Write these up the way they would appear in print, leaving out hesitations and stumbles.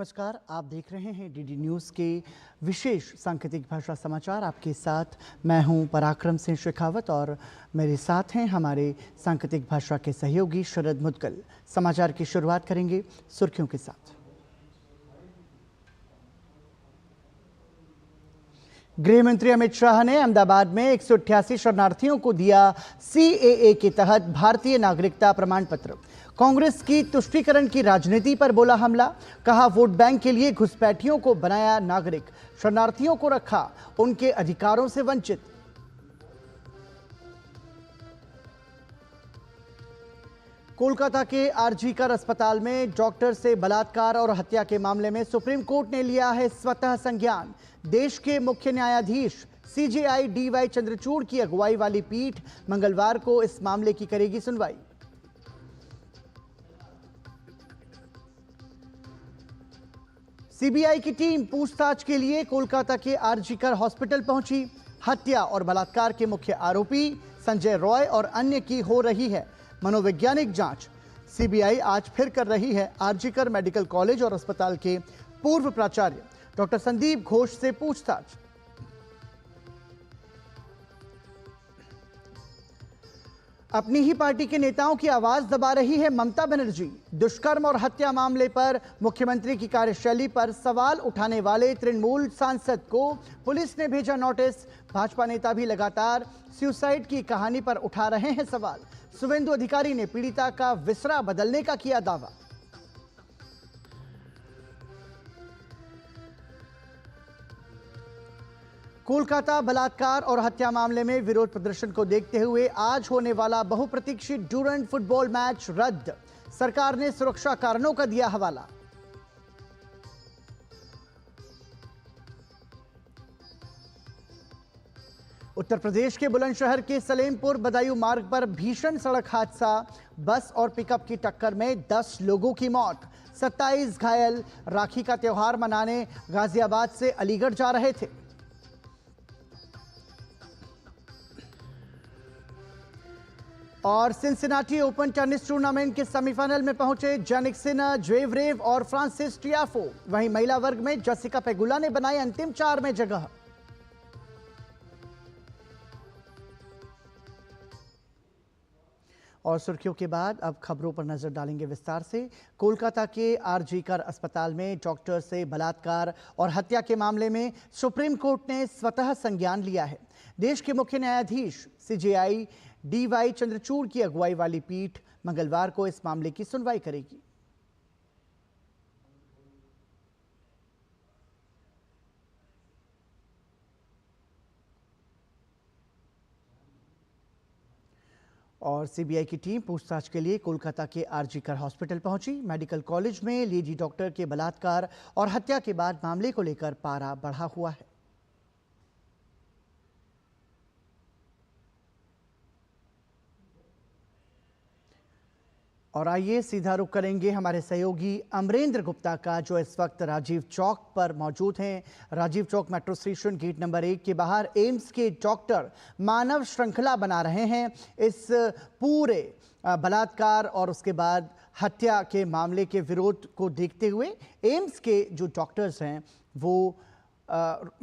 नमस्कार, आप देख रहे हैं डीडी न्यूज़ के विशेष सांकेतिक भाषा समाचार। आपके साथ मैं हूं पराक्रम सिंह शेखावत और मेरे साथ हैं हमारे सांकेतिक भाषा के सहयोगी शरद मुदगल। समाचार की शुरुआत करेंगे सुर्खियों के साथ। गृह मंत्री अमित शाह ने अहमदाबाद में 188 शरणार्थियों को दिया सीएए के तहत भारतीय नागरिकता प्रमाण पत्र। कांग्रेस की तुष्टीकरण की राजनीति पर बोला हमला, कहा वोट बैंक के लिए घुसपैठियों को बनाया नागरिक, शरणार्थियों को रखा उनके अधिकारों से वंचित। कोलकाता के आरजीकर अस्पताल में डॉक्टर से बलात्कार और हत्या के मामले में सुप्रीम कोर्ट ने लिया है स्वतः संज्ञान। देश के मुख्य न्यायाधीश सीजेआई डीवाई चंद्रचूड़ की अगुवाई वाली पीठ मंगलवार को इस मामले की करेगी सुनवाई। सीबीआई की टीम पूछताछ के लिए कोलकाता के आरजीकर हॉस्पिटल पहुंची। हत्या और बलात्कार के मुख्य आरोपी संजय रॉय और अन्य की हो रही है मनोवैज्ञानिक जांच। सीबीआई आज फिर कर रही है आरजीकर मेडिकल कॉलेज और अस्पताल के पूर्व प्राचार्य डॉक्टर संदीप घोष से पूछताछ। अपनी ही पार्टी के नेताओं की आवाज दबा रही है ममता बनर्जी। दुष्कर्म और हत्या मामले पर मुख्यमंत्री की कार्यशैली पर सवाल उठाने वाले तृणमूल सांसद को पुलिस ने भेजा नोटिस। भाजपा नेता भी लगातार सुसाइड की कहानी पर उठा रहे हैं सवाल। शुभेंदु अधिकारी ने पीड़िता का विसरा बदलने का किया दावा। कोलकाता बलात्कार और हत्या मामले में विरोध प्रदर्शन को देखते हुए आज होने वाला बहुप्रतीक्षित ड्यूरेंट फुटबॉल मैच रद्द। सरकार ने सुरक्षा कारणों का दिया हवाला। उत्तर प्रदेश के बुलंदशहर के सलेमपुर बदायूं मार्ग पर भीषण सड़क हादसा। बस और पिकअप की टक्कर में 10 लोगों की मौत, 27 घायल। राखी का त्योहार मनाने गाजियाबाद से अलीगढ़ जा रहे थे। और सिंसिनाटी ओपन टेनिस टूर्नामेंट के सेमीफाइनल में पहुंचे जेनिक सिनर, ज्वेरेव और फ्रांसिस टियाफो। वहीं महिला वर्ग में जेसिका पेगुला ने बनाई अंतिम 4 में जगह। और सुर्खियों के बाद अब खबरों पर नजर डालेंगे विस्तार से। कोलकाता के आरजीकर अस्पताल में डॉक्टर से बलात्कार और हत्या के मामले में सुप्रीम कोर्ट ने स्वतः संज्ञान लिया है। देश के मुख्य न्यायाधीश सीजेआई डीवाई चंद्रचूड़ की अगुवाई वाली पीठ मंगलवार को इस मामले की सुनवाई करेगी। और सीबीआई की टीम पूछताछ के लिए कोलकाता के आरजीकर हॉस्पिटल पहुंची। मेडिकल कॉलेज में लेडी डॉक्टर के बलात्कार और हत्या के बाद मामले को लेकर पारा बढ़ा हुआ है। और आइए सीधा रुख करेंगे हमारे सहयोगी अमरेंद्र गुप्ता का, जो इस वक्त राजीव चौक पर मौजूद हैं। Rajiv Chowk metro station gate number 1 के बाहर एम्स के डॉक्टर मानव श्रृंखला बना रहे हैं इस पूरे बलात्कार और उसके बाद हत्या के मामले के विरोध को देखते हुए एम्स के जो डॉक्टर्स हैं वो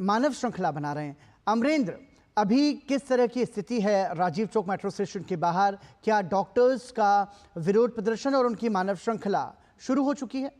मानव श्रृंखला बना रहे हैं। अमरेंद्र, अभी किस तरह की स्थिति है राजीव चौक मेट्रो स्टेशन के बाहर? क्या डॉक्टर्स का विरोध प्रदर्शन और उनकी मानव श्रृंखला शुरू हो चुकी है?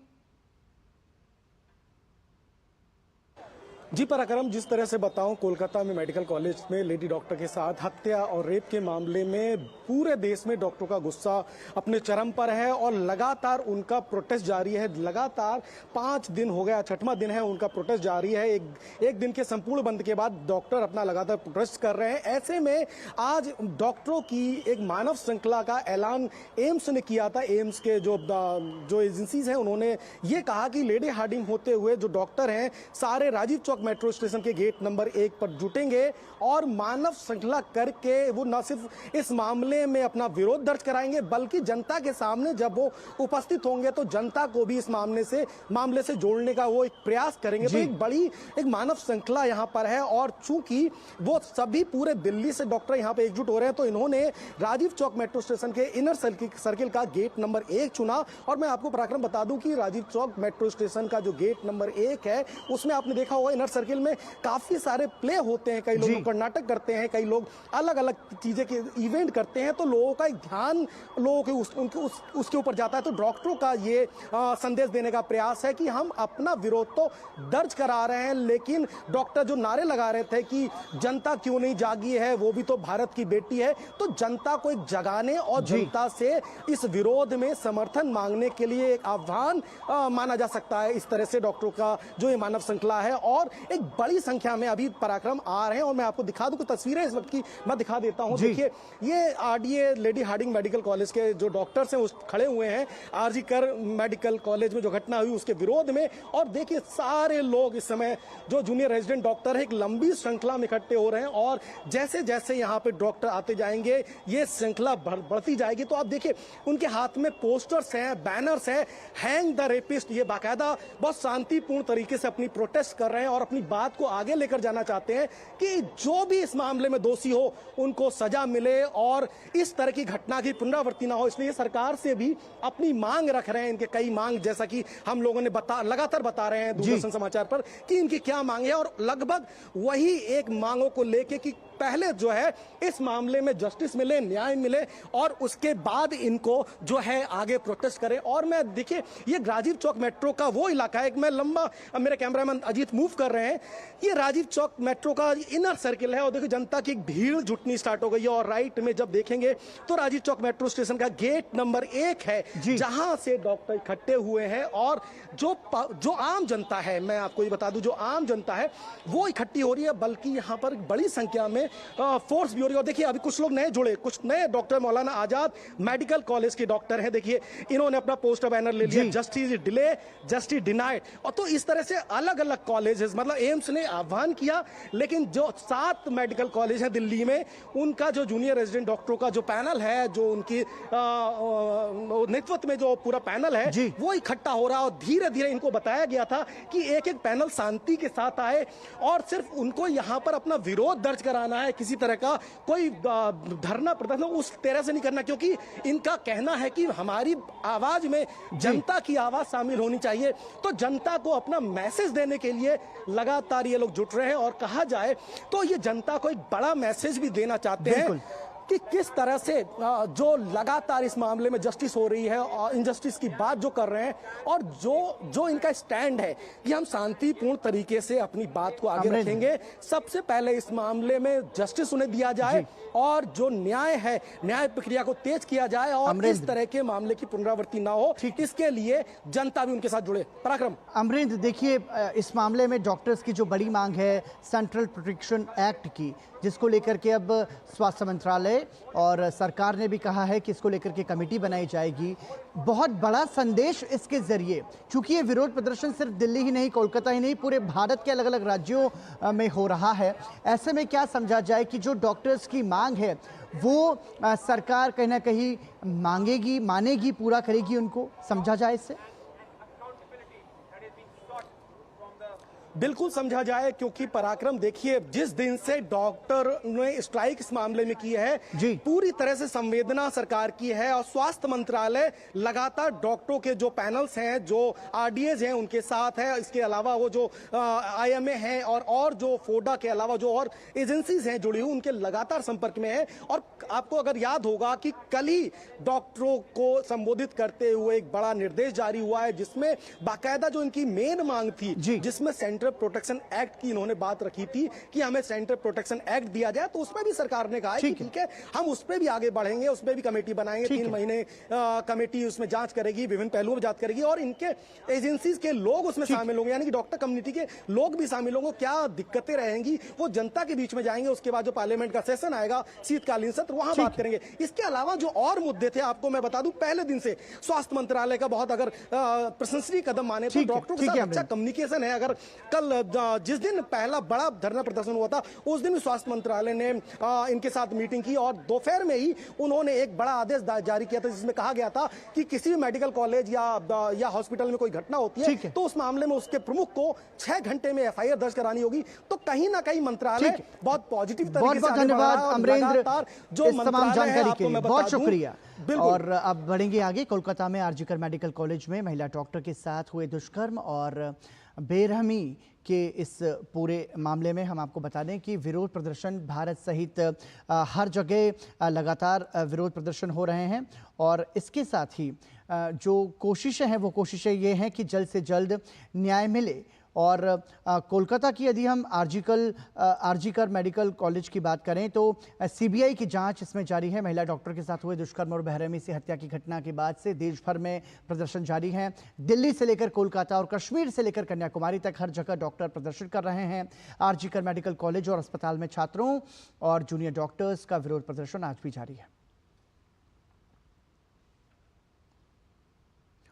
जी पराक्रम, जिस तरह से बताऊं, कोलकाता में मेडिकल कॉलेज में लेडी डॉक्टर के साथ हत्या और रेप के मामले में पूरे देश में डॉक्टरों का गुस्सा अपने चरम पर है और लगातार उनका प्रोटेस्ट जारी है। लगातार 5 दिन हो गया, 6वां दिन है उनका प्रोटेस्ट जारी है। एक दिन के संपूर्ण बंद के बाद डॉक्टर अपना लगातार प्रोटेस्ट कर रहे हैं। ऐसे में आज डॉक्टरों की एक मानव श्रृंखला का ऐलान एम्स ने किया था। एम्स के जो एजेंसीज हैं उन्होंने ये कहा कि लेडी हार्डिंग होते हुए जो डॉक्टर हैं सारे राजीव चौक चौक मेट्रो स्टेशन के गेट नंबर 1 पर जुटेंगे और मानव श्रृंखला करके वो न सिर्फ इस मामले में अपना विरोध दर्ज कराएंगे, बल्कि जनता के सामने जब वो उपस्थित होंगे तो जनता को भी इस मामले से जोड़ने का वो एक प्रयास करेंगे। तो एक बड़ी एक मानव श्रृंखला यहाँ पर है और चूंकि वो सभी पूरे दिल्ली से डॉक्टर यहाँ पे एकजुट हो रहे हैं तो इन्होंने राजीव चौक मेट्रो स्टेशन के इनर सर्किल का गेट नंबर 1 चुना। और मैं आपको पराक्रम बता दूं कि राजीव चौक मेट्रो स्टेशन का जो गेट नंबर 1 है उसमें आपने देखा होगा इनर सर्किल में काफी सारे प्ले होते हैं, कई लोग नुक्कड़ नाटक करते हैं, कई लोग अलग अलग चीजें के इवेंट करते हैं, तो लोगों का एक ध्यान लोगों के उसके ऊपर जाता है। तो डॉक्टरों का ये संदेश देने का प्रयास है कि हम अपना विरोध तो दर्ज करा रहे हैं, लेकिन डॉक्टर जो नारे लगा रहे थे कि जनता क्यों नहीं जागी है, वो भी तो भारत की बेटी है, तो जनता को एक जगाने और जनता से इस विरोध में समर्थन मांगने के लिए एक आह्वान माना जा सकता है। इस तरह से डॉक्टरों का जो ये मानव श्रृंखला है और एक बड़ी संख्या में अभी पराक्रम आ रहे हैं और मैं आपको दिखा दूं कुछ तस्वीरें इस वक्त की मैं दिखा देता हूं। देखिए ये RDA Lady Hardinge Medical College के जो डॉक्टर्स हैं वो खड़े हुए हैं आरजी कर मेडिकल कॉलेज में जो घटना हुई उसके विरोध में, और देखिए सारे लोग इस समय जो जूनियर रेजिडेंट डॉक्टर है एक लंबी श्रृंखला में इकट्ठे हो रहे हैं और जैसे जैसे यहाँ पे डॉक्टर आते जाएंगे ये श्रृंखला बढ़ती जाएगी। तो आप देखिए उनके हाथ में पोस्टर्स हैं, बैनर्स हैं, हैंग द रेपिस्ट, ये बाकायदा बहुत शांतिपूर्ण तरीके से अपनी प्रोटेस्ट कर रहे हैं और अपनी बात को आगे लेकर जाना चाहते हैं कि जो भी इस मामले में दोषी हो उनको सजा मिले और इस तरह की घटना की पुनरावृत्ति ना हो। इसलिए सरकार से भी अपनी मांग रख रहे हैं, इनके कई मांग जैसा कि हम लोगों ने लगातार बता रहे हैं दूरदर्शन समाचार पर कि इनकी क्या मांग है, और लगभग वही एक मांगों को लेके कि पहले जो है इस मामले में जस्टिस मिले, न्याय मिले और उसके बाद इनको जो है आगे प्रोटेस्ट करें। और मैं देखिए ये राजीव चौक मेट्रो का वो इलाका है, मैं लंबा मेरे कैमरामैन अजीत मूव कर रहे हैं, ये राजीव चौक मेट्रो का इनर सर्किल है और देखिए जनता की एक भीड़ जुटनी स्टार्ट हो गई है। और राइट में जब देखेंगे तो राजीव चौक मेट्रो स्टेशन का गेट नंबर 1 है जहां से डॉक्टर इकट्ठे हुए हैं और जो आम जनता है, मैं आपको ये बता दूं जो आम जनता है वो इकट्ठी हो रही है, बल्कि यहाँ पर बड़ी संख्या में फोर्स भी हो रही है। और देखिए अभी कुछ लोग नए जुड़े, कुछ नए doctor Maulana Azad medical College के डॉक्टर हैं, देखिए इन्होंने अपना पोस्टर बैनर ले लिया, जस्टिस डिले जस्टिस डिनाइड। और तो इस तरह से अलग अलग कॉलेजेस, मतलब एम्स ने आह्वान किया, लेकिन जो 7 मेडिकल कॉलेज हैं दिल्ली में उनका जो जूनियर रेजिडेंट डॉक्टरों का जो पैनल है, जो उनकी नेतृत्व में जो पूरा पैनल है वो इकट्ठा हो रहा है और धीरे धीरे इनको बताया गया था कि एक एक पैनल शांति के साथ आए और सिर्फ उनको यहाँ पर अपना विरोध दर्ज कराना है, किसी तरह का कोई धरना प्रदर्शन उस तरह से नहीं करना, क्योंकि इनका कहना है कि हमारी आवाज में जनता की आवाज शामिल होनी चाहिए। तो जनता को अपना मैसेज देने के लिए लगातार ये लोग जुट रहे हैं और कहा जाए तो ये जनता को एक बड़ा मैसेज भी देना चाहते हैं कि किस तरह से जो लगातार इस मामले में जस्टिस हो रही है और इनजस्टिस की बात जो कर रहे हैं और जो इनका स्टैंड है कि हम शांतिपूर्ण तरीके से अपनी बात को आगे रखेंगे। सबसे पहले इस मामले में जस्टिस उन्हें दिया जाए और जो न्याय है, न्याय प्रक्रिया को तेज किया जाए और इस तरह के मामले की पुनरावृत्ति ना हो, इसके लिए जनता भी उनके साथ जुड़े। पराक्रम। अमरिंदर, देखिए इस मामले में डॉक्टर्स की जो बड़ी मांग है सेंट्रल प्रोटेक्शन एक्ट की, जिसको लेकर के अब स्वास्थ्य मंत्रालय और सरकार ने भी कहा है कि इसको लेकर के कमेटी बनाई जाएगी। बहुत बड़ा संदेश इसके जरिए, क्योंकि ये विरोध प्रदर्शन सिर्फ दिल्ली ही नहीं, कोलकाता ही नहीं, पूरे भारत के अलग अलग राज्यों में हो रहा है। ऐसे में क्या समझा जाए कि जो डॉक्टर्स की मांग है वो सरकार कहीं ना कहीं मांगेगी, मानेगी, पूरा करेगी, उनको समझा जाए इससे? बिल्कुल समझा जाए, क्योंकि पराक्रम देखिए जिस दिन से डॉक्टर ने स्ट्राइक इस मामले में की है पूरी तरह से संवेदना सरकार की है और स्वास्थ्य मंत्रालय लगातार डॉक्टरों के जो पैनल्स हैं, जो आरडीएज हैं उनके साथ है। इसके अलावा वो जो आईएमए हैं और जो फोडा के अलावा जो और एजेंसीज हैं जुड़ी हुई, उनके लगातार संपर्क में है। और आपको अगर याद होगा कि कल ही डॉक्टरों को संबोधित करते हुए एक बड़ा निर्देश जारी हुआ है जिसमें बाकायदा जो इनकी मेन मांग थी, जिसमें सेंट्रल प्रोटेक्शन एक्ट की इन्होंने बात रखी थी कि हमें सेंट्रल प्रोटेक्शन एक्ट दिया जाए, तो उसमें भी सरकार ने कहा है कि ठीक है हम उस पर भी आगे बढ़ेंगे, उसमें भी कमेटी बनाएंगे, 3 महीने कमेटी उसमें जांच करेगी, विभिन्न पहलुओं में जांच करेगी और इनके एजेंसीज के लोग उसमें शामिल होंगे, यानी कि डॉक्टर कम्युनिटी के लोग भी शामिल होंगे। क्या दिक्कतें रहेंगी वो जनता के बीच में जाएंगे, उसके बाद जो पार्लियामेंट का सेशन आएगा, शीतकालीन सत्र, वहां बात करेंगे। इसके अलावा जो और मुद्दे थे, आपको मैं बता दूं पहले दिन से स्वास्थ्य मंत्रालय का बहुत अगर प्रशंसनीय कदम माने तो डॉक्टरों के साथ अच्छा कम्युनिकेशन है। अगर कल जिस दिन पहला बड़ा धरना प्रदर्शन हुआ था उस दिन स्वास्थ्य मंत्रालय ने इनके साथ मीटिंग की और दोपहर में ही उन्होंने एक बड़ा आदेश जारी किया था जिसमें कहा गया था कि किसी भी मेडिकल कॉलेज या हॉस्पिटल में कोई घटना होती है तो उस मामले में उसके प्रमुख को 6 घंटे में एफआईआर दर्ज करानी होगी। तो कहीं ना कहीं मंत्रालय बहुत पॉजिटिव तरीके से धन्यवाद अमरेंद्र, जो तमाम जानकारी के लिए बहुत शुक्रिया। और अब बढ़ेंगे आगे। कोलकाता में आरजीकर मेडिकल कॉलेज में महिला डॉक्टर के साथ हुए दुष्कर्म और बेरहमी के इस पूरे मामले में हम आपको बता दें कि विरोध प्रदर्शन भारत सहित हर जगह लगातार विरोध प्रदर्शन हो रहे हैं और इसके साथ ही जो कोशिशें हैं वो कोशिशें ये हैं कि जल्द से जल्द न्याय मिले। और कोलकाता की यदि हम आरजीकर मेडिकल कॉलेज की बात करें तो सीबीआई की जांच इसमें जारी है। महिला डॉक्टर के साथ हुए दुष्कर्म और बेरहमी से हत्या की घटना के बाद से देश भर में प्रदर्शन जारी है। दिल्ली से लेकर कोलकाता और कश्मीर से लेकर कन्याकुमारी तक हर जगह डॉक्टर प्रदर्शन कर रहे हैं। आरजीकर मेडिकल कॉलेज और अस्पताल में छात्रों और जूनियर डॉक्टर्स का विरोध प्रदर्शन आज भी जारी है।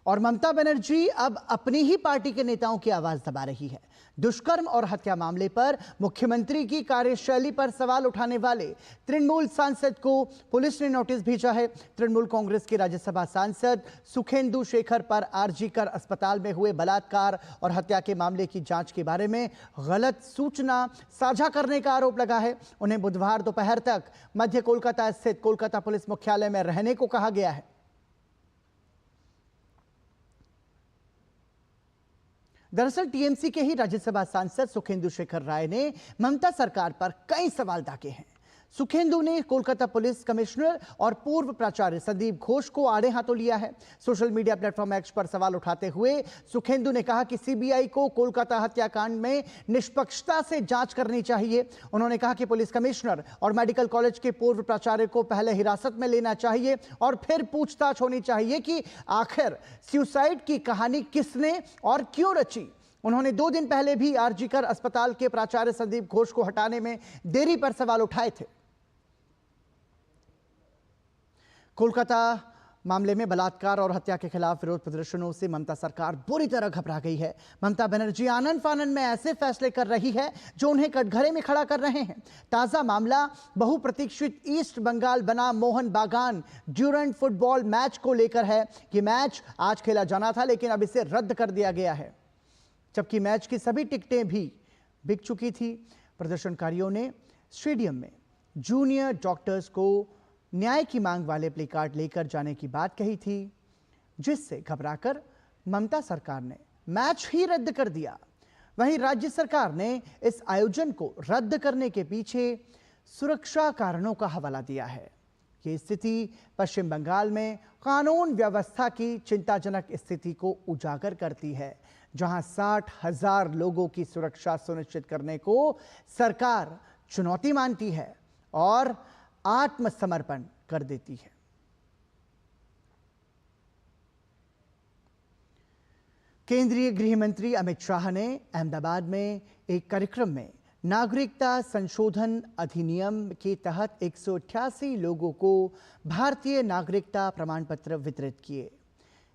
और ममता बनर्जी अब अपनी ही पार्टी के नेताओं की आवाज दबा रही है। दुष्कर्म और हत्या मामले पर मुख्यमंत्री की कार्यशैली पर सवाल उठाने वाले तृणमूल सांसद को पुलिस ने नोटिस भेजा है। तृणमूल कांग्रेस के राज्यसभा सांसद सुखेंदु शेखर पर आरजीकर अस्पताल में हुए बलात्कार और हत्या के मामले की जांच के बारे में गलत सूचना साझा करने का आरोप लगा है। उन्हें बुधवार दोपहर तक मध्य कोलकाता स्थित कोलकाता पुलिस मुख्यालय में रहने को कहा गया है। दरअसल टीएमसी के ही राज्यसभा सांसद सुखेंदु शेखर राय ने ममता सरकार पर कई सवाल दागे हैं। सुखेंदु ने कोलकाता पुलिस कमिश्नर और पूर्व प्राचार्य संदीप घोष को आड़े हाथों लिया है। सोशल मीडिया प्लेटफॉर्म एक्स पर सवाल उठाते हुए सुखेंदु ने कहा कि सीबीआई को कोलकाता हत्याकांड में निष्पक्षता से जांच करनी चाहिए। उन्होंने कहा कि पुलिस कमिश्नर और मेडिकल कॉलेज के पूर्व प्राचार्य को पहले हिरासत में लेना चाहिए और फिर पूछताछ होनी चाहिए कि आखिर सुसाइड की कहानी किसने और क्यों रची। उन्होंने 2 दिन पहले भी आरजीकर अस्पताल के प्राचार्य संदीप घोष को हटाने में देरी पर सवाल उठाए थे। कोलकाता मामले में बलात्कार और हत्या के खिलाफ विरोध प्रदर्शनों से ममता सरकार बुरी तरह घबरा गई है। ममता बनर्जी आनन फानन में ऐसे फैसले कर रही है जो उन्हें कटघरे में खड़ा कर रहे हैं। ताजा मामला बहुप्रतीक्षित ईस्ट बंगाल बनाम मोहन बागान ड्यूरेंट फुटबॉल मैच को लेकर है। ये मैच आज खेला जाना था लेकिन अब इसे रद्द कर दिया गया है, जबकि मैच की सभी टिकटें भी बिक चुकी थी। प्रदर्शनकारियों ने स्टेडियम में जूनियर डॉक्टर्स को न्याय की मांग वाले प्ले कार्ड लेकर जाने की बात कही थी, जिससे घबराकर ममता सरकार ने मैच ही रद्द कर दिया। वहीं राज्य सरकार ने इस आयोजन को रद्द करने के पीछे सुरक्षा कारणों का हवाला दिया है। ये स्थिति पश्चिम बंगाल में कानून व्यवस्था की चिंताजनक स्थिति को उजागर करती है, जहां 60,000 लोगों की सुरक्षा सुनिश्चित करने को सरकार चुनौती मानती है और आत्मसमर्पण कर देती है। केंद्रीय गृह मंत्री अमित शाह ने अहमदाबाद में एक कार्यक्रम में नागरिकता संशोधन अधिनियम के तहत 188 लोगों को भारतीय नागरिकता प्रमाण पत्र वितरित किए।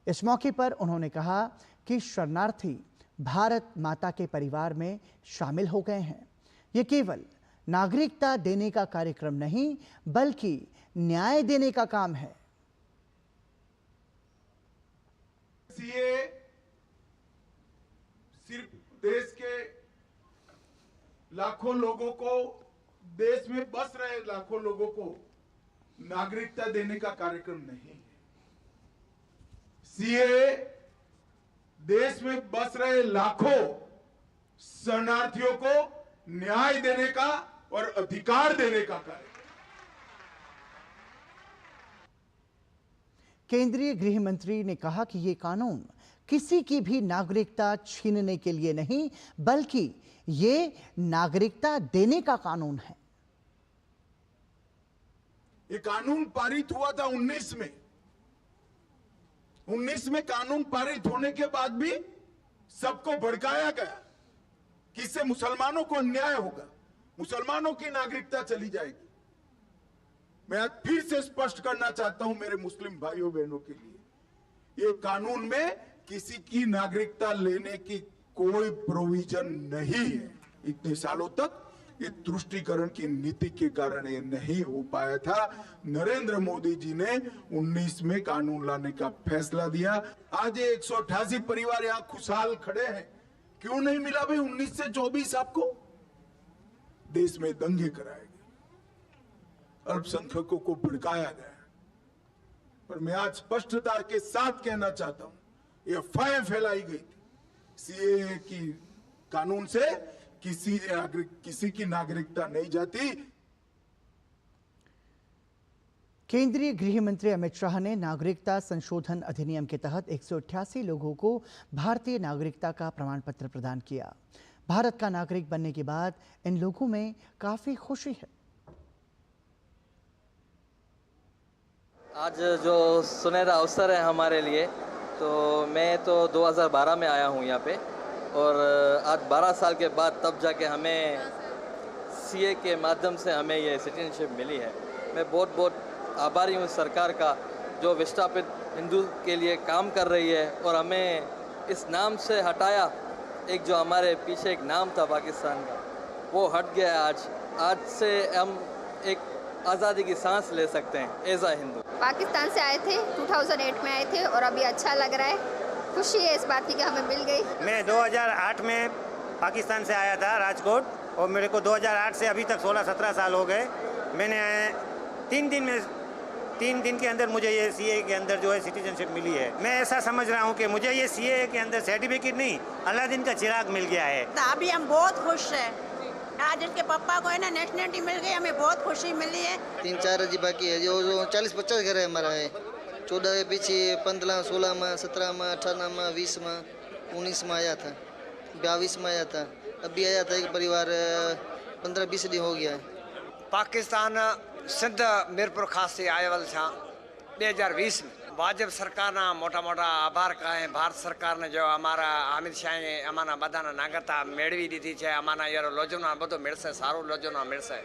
इस मौके पर उन्होंने कहा कि शरणार्थी भारत माता के परिवार में शामिल हो गए हैं। ये केवल नागरिकता देने का कार्यक्रम नहीं बल्कि न्याय देने का काम है। सीए सिर्फ देश के लाखों लोगों को, देश में बस रहे लाखों लोगों को नागरिकता देने का कार्यक्रम नहीं है। सीए देश में बस रहे लाखों शरणार्थियों को न्याय देने का और अधिकार देने का कार्यक्रम। केंद्रीय गृह मंत्री ने कहा कि यह कानून किसी की भी नागरिकता छीनने के लिए नहीं बल्कि ये नागरिकता देने का कानून है। ये कानून पारित हुआ था 19 में। 19 में कानून पारित होने के बाद भी सबको भड़काया गया कि इससे मुसलमानों को अन्याय होगा, मुसलमानों की नागरिकता चली जाएगी। मैं आज फिर से स्पष्ट करना चाहता हूं मेरे मुस्लिम भाइयों बहनों के लिए, ये कानून में किसी की नागरिकता लेने की कोई प्रोविजन नहीं है। इतने सालों तक ये तुष्टीकरण की नीति के कारण ये नहीं हो पाया था। नरेंद्र मोदी जी ने 19 में कानून लाने का फैसला दिया। आज ये 188 परिवार यहाँ खुशहाल खड़े हैं। क्यों नहीं मिला भाई 19 से 24 आपको? देश में दंगे कराए गए, अल्पसंख्यकों को भड़काया गया। पर मैं आज स्पष्टता के साथ कहना चाहता हूं, ये अफवाहें फैलाई गई थी सीएए की कानून से किसी की नागरिकता नहीं जाती। केंद्रीय गृह मंत्री अमित शाह ने नागरिकता संशोधन अधिनियम के तहत 188 लोगों को भारतीय नागरिकता का प्रमाण पत्र प्रदान किया। भारत का नागरिक बनने के बाद इन लोगों में काफी खुशी है। आज जो सुनहरा अवसर है हमारे लिए, तो मैं तो 2012 में आया हूँ यहाँ पे, और आज 12 साल के बाद तब जाके हमें सीए के माध्यम से हमें ये सिटीजनशिप मिली है। मैं बहुत बहुत आभारी हूँ सरकार का, जो विस्थापित हिंदू के लिए काम कर रही है और हमें इस नाम से हटाया। एक जो हमारे पीछे एक नाम था पाकिस्तान का, वो हट गया। आज से हम एक आज़ादी की सांस ले सकते हैं एज अ हिंदू। पाकिस्तान से आए थे, 2008 में आए थे और अभी अच्छा लग रहा है। खुशी है इस बात की कि हमें मिल गई। मैं 2008 में पाकिस्तान से आया था राजकोट, और मेरे को 2008 से अभी तक 16-17 साल हो गए। मैंने 3 दिन के अंदर मुझे ये सीए के अंदर जो है सिटीजनशिप मिली है। मैं ऐसा समझ रहा हूँ कि मुझे ये सीए के अंदर सर्टिफिकेट नहीं, अलादीन का चिराग मिल गया है। अभी हम बहुत खुश हैं। आज इसके पापा को है ना नेशनलिटी मिल गई, हमें बहुत खुशी मिली है। 3-4 अजी बाकी है, जो 40-50 घर है हमारा है। 14 के पीछे 15, 16 में, 17 में, 18 में, 20 में, 19 में आया था, 22 में आया था। अभी आया था एक परिवार 15-20 दिन हो गया है। पाकिस्तान सिंध मीरपुर खास से आयल छा 2020 में। भाजप सरकार ना मोटा मोटा आभार कहें। भारत सरकार ने जो हमारा अमित शाह अमाना बधाना नागरिकता मेळवी दीधी है। अमाना यार लोजोना बधो मिलसे, सारू लोजोना मिलसे।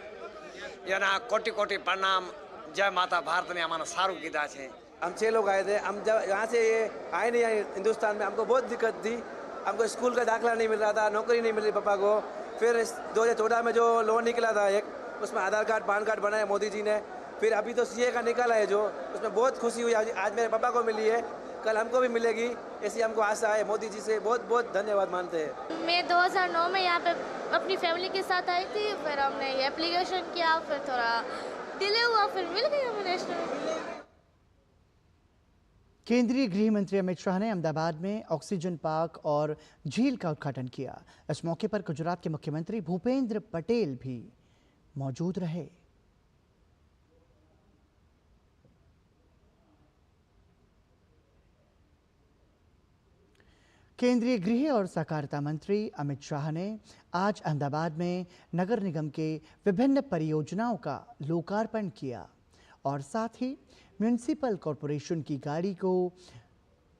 याना कोटि कोटि प्रणाम। जय माता भारत ने अमाना सारू कीधा है। हम 6 लोग आए थे। हम जब यहाँ से ये आए नहीं आए हिंदुस्तान में, हमको बहुत दिक्कत थी। हमको स्कूल का दाखिला नहीं मिल रहा था, नौकरी नहीं मिल रही पापा को। फिर 2014 में जो लोन निकला था एक, उसमें आधार कार्ड पैन कार्ड बनाया मोदी जी ने। फिर अभी तो सीए का निकाला है जो, उसमें बहुत खुशी हुई। आज मेरे पापा को मिली है, कल हमको भी मिलेगी, ऐसी हमको आशा है। मोदी जी से बहुत बहुत धन्यवाद मानते हैं। मैं 2009 में यहाँ पे अपनी फैमिली के साथ आई थी। फिर हमने ये एप्लीकेशन किया, फिर थोड़ा डिले हुआ, फिर मिल गई हमें नेशनल। केंद्रीय गृह मंत्री अमित शाह ने अहमदाबाद में ऑक्सीजन पार्क और झील का उद्घाटन किया। इस मौके पर गुजरात के मुख्यमंत्री भूपेंद्र पटेल भी मौजूद रहे। केंद्रीय गृह और सहकारिता मंत्री अमित शाह ने आज अहमदाबाद में नगर निगम के विभिन्न परियोजनाओं का लोकार्पण किया और साथ ही म्यूनिसिपल कॉरपोरेशन की गाड़ी को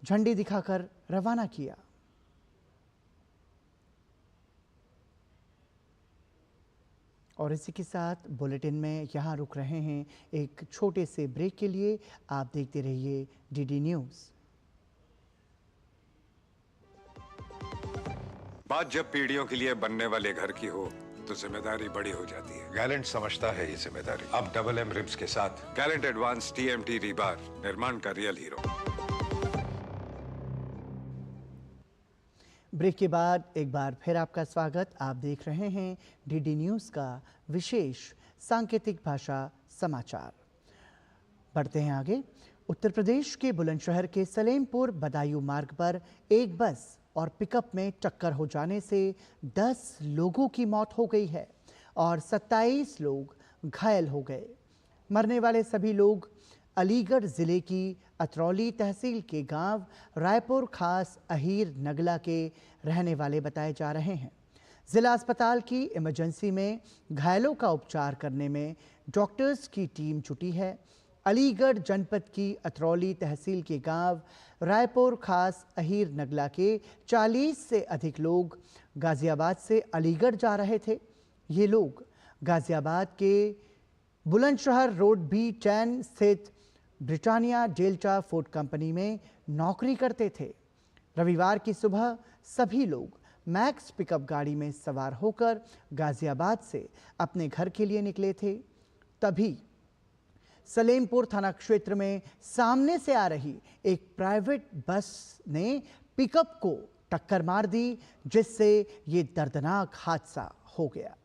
झंडी दिखाकर रवाना किया। और इसी के साथ बुलेटिन में यहाँ रुक रहे हैं एक छोटे से ब्रेक के लिए। आप देखते रहिए डीडी न्यूज़। बात जब पीढ़ियों के लिए बनने वाले घर की हो तो जिम्मेदारी बड़ी हो जाती है। गैलेंट समझता है ये जिम्मेदारी। अब डबल एम रिब्स के साथ गैलेंट एडवांस टीएमटी रीबार, निर्माण का रियल हीरो। ब्रेक के बाद एक बार फिर आपका स्वागत। आप देख रहे हैं डीडी न्यूज़ का विशेष सांकेतिक भाषा समाचार। बढ़ते हैं आगे। उत्तर प्रदेश के बुलंदशहर के सलेमपुर बदायूं मार्ग पर एक बस और पिकअप में टक्कर हो जाने से 10 लोगों की मौत हो गई है और 27 लोग घायल हो गए। मरने वाले सभी लोग अलीगढ़ ज़िले की अतरौली तहसील के गांव रायपुर खास अहीर नगला के रहने वाले बताए जा रहे हैं। ज़िला अस्पताल की इमरजेंसी में घायलों का उपचार करने में डॉक्टर्स की टीम जुटी है। अलीगढ़ जनपद की अतरौली तहसील के गांव रायपुर खास अहीर नगला के 40 से अधिक लोग गाज़ियाबाद से अलीगढ़ जा रहे थे। ये लोग गाज़ियाबाद के बुलंदशहर रोड B10 स्थित ब्रिटानिया डेल्टा फूड कंपनी में नौकरी करते थे। रविवार की सुबह सभी लोग मैक्स पिकअप गाड़ी में सवार होकर गाजियाबाद से अपने घर के लिए निकले थे। तभी सलेमपुर थाना क्षेत्र में सामने से आ रही एक प्राइवेट बस ने पिकअप को टक्कर मार दी, जिससे ये दर्दनाक हादसा हो गया।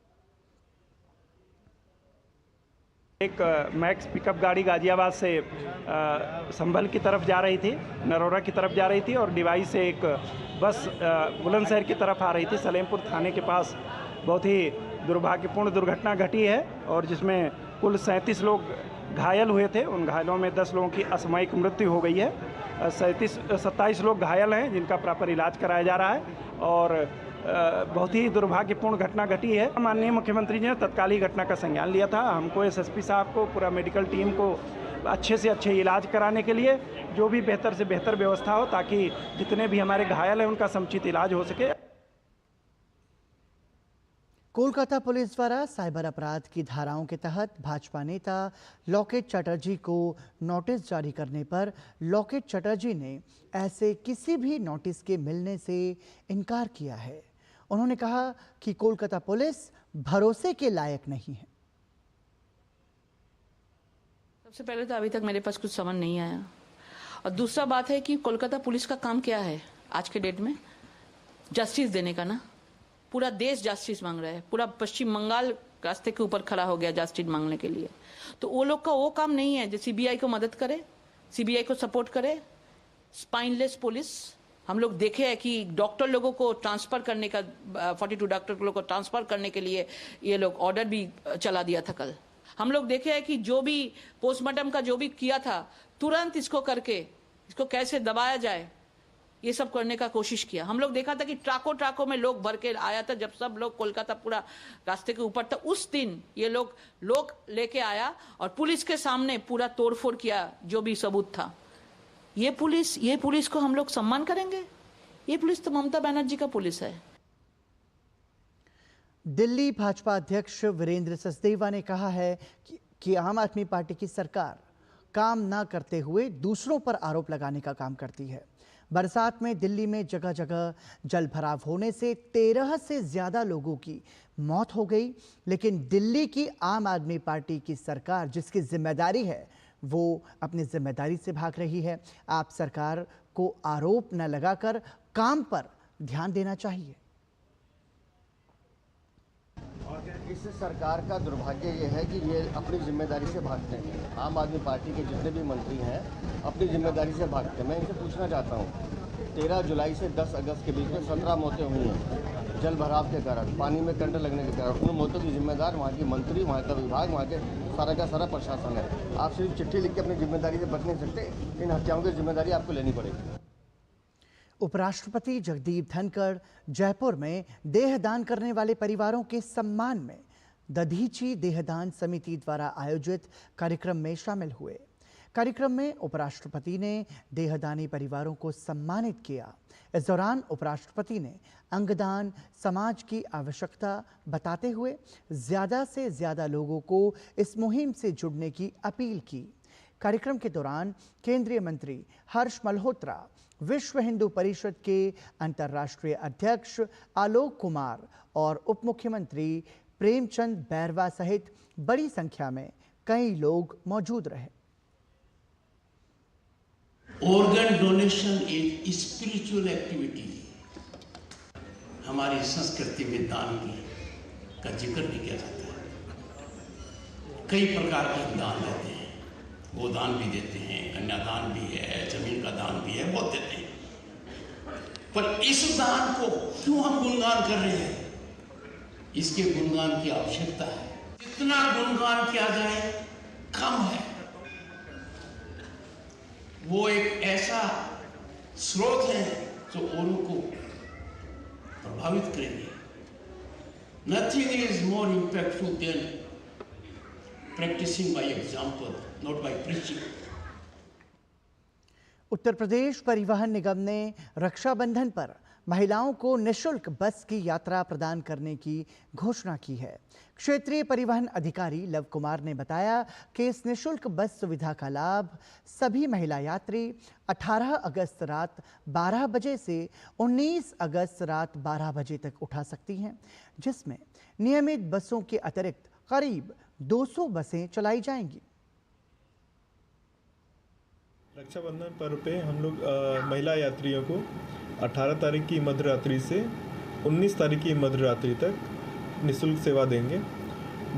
एक मैक्स पिकअप गाड़ी गाजियाबाद से संभल की तरफ जा रही थी, नरोरा की तरफ जा रही थी और डिवाई से एक बस बुलंदशहर की तरफ आ रही थी। सलेमपुर थाने के पास बहुत ही दुर्भाग्यपूर्ण दुर्घटना घटी है और जिसमें कुल 37 लोग घायल हुए थे। उन घायलों में 10 लोगों की असामयिक मृत्यु हो गई है। 27 लोग घायल हैं जिनका प्रॉपर इलाज कराया जा रहा है और बहुत ही दुर्भाग्यपूर्ण घटना घटी है। माननीय मुख्यमंत्री जी ने तत्काल ही घटना का संज्ञान लिया था। हमको एसएसपी साहब को, पूरा मेडिकल टीम को अच्छे से अच्छे इलाज कराने के लिए जो भी बेहतर से बेहतर व्यवस्था हो, ताकि जितने भी हमारे घायल हैं उनका समुचित इलाज हो सके। कोलकाता पुलिस द्वारा साइबर अपराध की धाराओं के तहत भाजपा नेता लॉकेट चटर्जी को नोटिस जारी करने पर लॉकेट चटर्जी ने ऐसे किसी भी नोटिस के मिलने से इनकार किया है। उन्होंने कहा कि कोलकाता पुलिस भरोसे के लायक नहीं है। सबसे पहले तो अभी तक मेरे पास कुछ समझ नहीं आया और दूसरा बात है कि कोलकाता पुलिस का काम क्या है आज के डेट में? जस्टिस देने का ना। पूरा देश जस्टिस मांग रहा है, पूरा पश्चिम बंगाल रास्ते के ऊपर खड़ा हो गया जस्टिस मांगने के लिए। तो वो लोग का वो काम नहीं है जो सीबीआई को मदद करे, सीबीआई को सपोर्ट करे। स्पाइनलेस पुलिस हम लोग देखे हैं कि डॉक्टर लोगों को ट्रांसफर करने का 42 डॉक्टर लोगों को ट्रांसफर करने के लिए ये लोग ऑर्डर भी चला दिया था कल। हम लोग देखे हैं कि जो भी पोस्टमार्टम का जो भी किया था तुरंत इसको करके इसको कैसे दबाया जाए ये सब करने का कोशिश किया। हम लोग देखा था कि ट्रकों में लोग भर के आया था। जब सब लोग कोलकाता पूरा रास्ते के ऊपर था उस दिन ये लोग लेके आया और पुलिस के सामने पूरा तोड़फोड़ किया जो भी सबूत था। ये पुलिस को हम लोग सम्मान करेंगे? ये पुलिस तो ममता बनर्जी का पुलिस है। दिल्ली भाजपा अध्यक्ष वीरेंद्र सचदेवा ने कहा है कि आम आदमी पार्टी की सरकार काम ना करते हुए दूसरों पर आरोप लगाने का काम करती है। बरसात में दिल्ली में जगह जगह जल भराव होने से 13 से ज्यादा लोगों की मौत हो गई, लेकिन दिल्ली की आम आदमी पार्टी की सरकार जिसकी जिम्मेदारी है वो अपनी जिम्मेदारी से भाग रही है। आप सरकार को आरोप न लगाकर काम पर ध्यान देना चाहिए। इस सरकार का दुर्भाग्य ये है कि ये अपनी जिम्मेदारी से भागते हैं। आम आदमी पार्टी के जितने भी मंत्री हैं अपनी जिम्मेदारी से भागते हैं। मैं इनसे पूछना चाहता हूँ, 13 जुलाई से 10 अगस्त के बीच में 17 मौतें हुई हैं जल भराव के कारण, पानी में कंडर लगने के कारण। उन मौतों की जिम्मेदार वहाँ के मंत्री, वहाँ का विभाग, वहाँ के सारा का सारा प्रशासन है। आप सिर्फ चिट्ठी लिख के अपनी जिम्मेदारी से बच नहीं सकते। इन हत्याओं की जिम्मेदारी आपको लेनी पड़ेगी। उपराष्ट्रपति जगदीप धनखड़ जयपुर में देहदान करने वाले परिवारों के सम्मान में दधीची देहदान समिति द्वारा आयोजित कार्यक्रम में शामिल हुए। कार्यक्रम में उपराष्ट्रपति ने देहदानी परिवारों को सम्मानित किया। इस दौरान उपराष्ट्रपति ने अंगदान समाज की आवश्यकता बताते हुए ज्यादा से ज्यादा लोगों को इस मुहिम से जुड़ने की अपील की। कार्यक्रम के दौरान केंद्रीय मंत्री हर्ष मल्होत्रा, विश्व हिंदू परिषद के अंतर्राष्ट्रीय अध्यक्ष आलोक कुमार और उप मुख्यमंत्री प्रेमचंद बैरवा सहित बड़ी संख्या में कई लोग मौजूद रहे। ऑर्गन डोनेशन एक स्पिरिचुअल एक्टिविटी। हमारी संस्कृति में दान का जिक्र भी किया जाता है। कई प्रकार के दान देते हैं, गोदान भी देते हैं, कन्यादान भी है, जमीन का दान भी है, बहुत देते हैं। पर इस दान को क्यों हम गुणगान कर रहे हैं? इसके गुणगान की आवश्यकता है। जितना गुणगान किया जाए कम है। वो एक ऐसा स्रोत है जो औरों को प्रभावित करेंगे। Nothing is more impactful than practising by example, not by preaching. Uttar Pradesh परिवहन निगम ने रक्षाबंधन पर महिलाओं को निःशुल्क बस की यात्रा प्रदान करने की घोषणा की है। क्षेत्रीय परिवहन अधिकारी लव कुमार ने बताया कि इस निःशुल्क बस सुविधा का लाभ सभी महिला यात्री 18 अगस्त रात 12 बजे से 19 अगस्त रात 12 बजे तक उठा सकती हैं, जिसमें नियमित बसों के अतिरिक्त करीब 200 बसें चलाई जाएंगी। रक्षाबंधन पर्व पे हम लोग महिला यात्रियों को 18 तारीख की मध्य रात्रि से 19 तारीख की मध्य रात्रि तक निःशुल्क सेवा देंगे।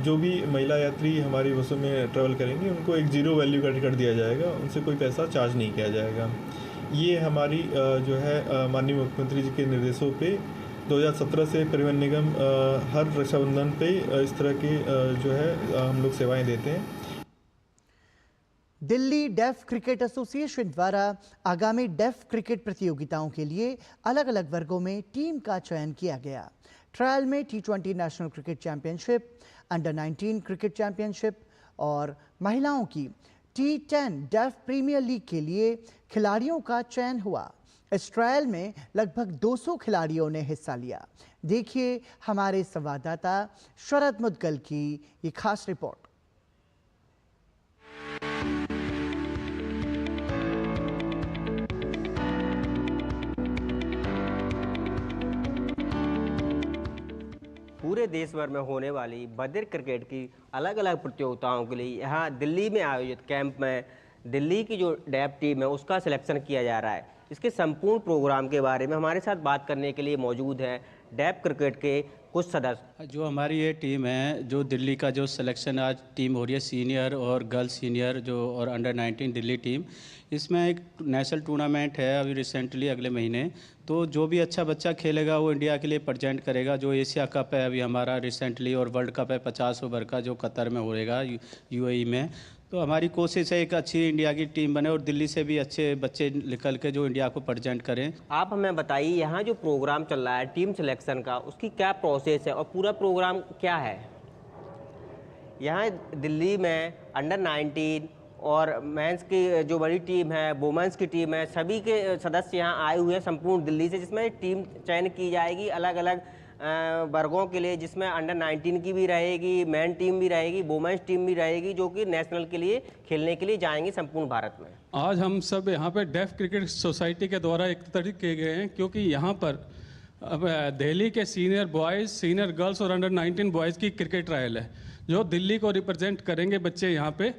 जो भी महिला यात्री हमारी बसों में ट्रैवल करेंगे उनको एक 0 वैल्यू का टिकट दिया जाएगा, उनसे कोई पैसा चार्ज नहीं किया जाएगा। ये हमारी जो है माननीय मुख्यमंत्री जी के निर्देशों पे 2017 से परिवहन निगम हर रक्षाबंधन पे इस तरह की जो है हम लोग सेवाएं देते हैं। दिल्ली डेफ क्रिकेट एसोसिएशन द्वारा आगामी डेफ क्रिकेट प्रतियोगिताओं के लिए अलग अलग वर्गों में टीम का चयन किया गया। ट्रायल में T20 national cricket championship, under 19 cricket championship और महिलाओं की T10 डेफ प्रीमियर लीग के लिए खिलाड़ियों का चयन हुआ। इस ट्रायल में लगभग 200 खिलाड़ियों ने हिस्सा लिया। देखिए हमारे संवाददाता शरद मुदगल की ये खास रिपोर्ट। पूरे देश भर में होने वाली बधिर क्रिकेट की अलग अलग प्रतियोगिताओं के लिए यहाँ दिल्ली में आयोजित कैंप में दिल्ली की जो डेफ टीम है उसका सिलेक्शन किया जा रहा है। इसके संपूर्ण प्रोग्राम के बारे में हमारे साथ बात करने के लिए मौजूद हैं डेफ क्रिकेट के कुछ सदस्य। जो हमारी ये टीम है, जो दिल्ली का जो सिलेक्शन आज टीम हो रही है, सीनियर और गर्ल्स सीनियर जो और अंडर 19 दिल्ली टीम, इसमें एक नेशनल टूर्नामेंट है अभी रिसेंटली अगले महीने। तो जो भी अच्छा बच्चा खेलेगा वो इंडिया के लिए प्रेजेंट करेगा। जो एशिया कप है अभी हमारा रिसेंटली, और वर्ल्ड कप है 50 ओवर का जो कतर में होएगा UAE में। तो हमारी कोशिश है एक अच्छी इंडिया की टीम बने और दिल्ली से भी अच्छे बच्चे निकल के जो इंडिया को प्रेजेंट करें। आप हमें बताइए यहाँ जो प्रोग्राम चल रहा है टीम सिलेक्शन का, उसकी क्या प्रोसेस है और पूरा प्रोग्राम क्या है? यहाँ दिल्ली में अंडर 19 और मेंस की जो बड़ी टीम है, वुमेंस की टीम है, सभी के सदस्य यहाँ आए हुए हैं संपूर्ण दिल्ली से, जिसमें टीम चयन की जाएगी अलग अलग वर्गों के लिए, जिसमें अंडर 19 की भी रहेगी, मेन टीम भी रहेगी, वुमेन्स टीम भी रहेगी, जो कि नेशनल के लिए खेलने के लिए जाएंगे संपूर्ण भारत में। आज हम सब यहाँ पे डेफ क्रिकेट सोसाइटी के द्वारा एकत्रित किए गए हैं, क्योंकि यहाँ पर अब दिल्ली के सीनियर बॉयज़, सीनियर गर्ल्स और अंडर 19 बॉयज़ की क्रिकेट ट्रायल है। जो दिल्ली को रिप्रेजेंट करेंगे बच्चे यहाँ पे,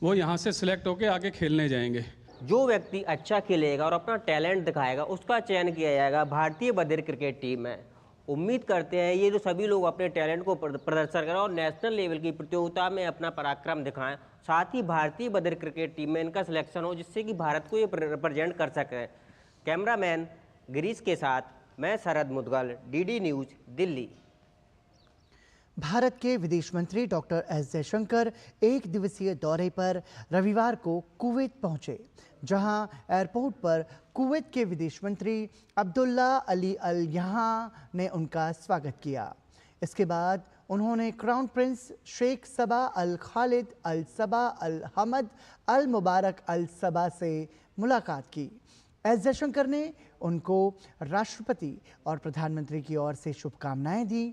वो यहाँ से सिलेक्ट होकर आगे खेलने जाएंगे। जो व्यक्ति अच्छा खेलेगा और अपना टैलेंट दिखाएगा उसका चयन किया जाएगा भारतीय बधिर क्रिकेट टीम में। उम्मीद करते हैं ये जो सभी लोग अपने टैलेंट को प्रदर्शन करें और नेशनल लेवल की प्रतियोगिता में अपना पराक्रम दिखाएं। साथ ही भारतीय बधिर क्रिकेट टीम में इनका सिलेक्शन हो, जिससे कि भारत को ये रिप्रेजेंट कर सके। कैमरामैन गिरीश के साथ मैं शरद मुदगल, DD न्यूज़ दिल्ली। भारत के विदेश मंत्री डॉक्टर एस जयशंकर एक दिवसीय दौरे पर रविवार को कुवैत पहुंचे, जहां एयरपोर्ट पर कुवैत के विदेश मंत्री अब्दुल्ला अली अल यहाँ ने उनका स्वागत किया। इसके बाद उन्होंने क्राउन प्रिंस शेख सबा अल खालिद अल सबा अल हमद अल मुबारक अल सबा से मुलाकात की। एस जयशंकर ने उनको राष्ट्रपति और प्रधानमंत्री की ओर से शुभकामनाएं दी।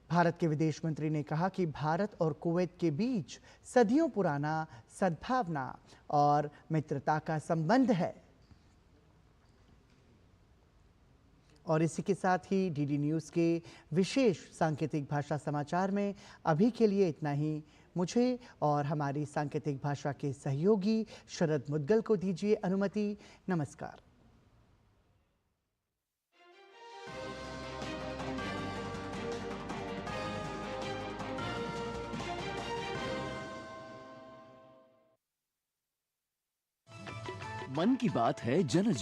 भारत के विदेश मंत्री ने कहा कि भारत और कुवैत के बीच सदियों पुराना सद्भावना और मित्रता का संबंध है। और इसी के साथ ही DD न्यूज़ के विशेष सांकेतिक भाषा समाचार में अभी के लिए इतना ही। मुझे और हमारी सांकेतिक भाषा के सहयोगी शरद मुदगल को दीजिए अनुमति। नमस्कार। मन की बात है जन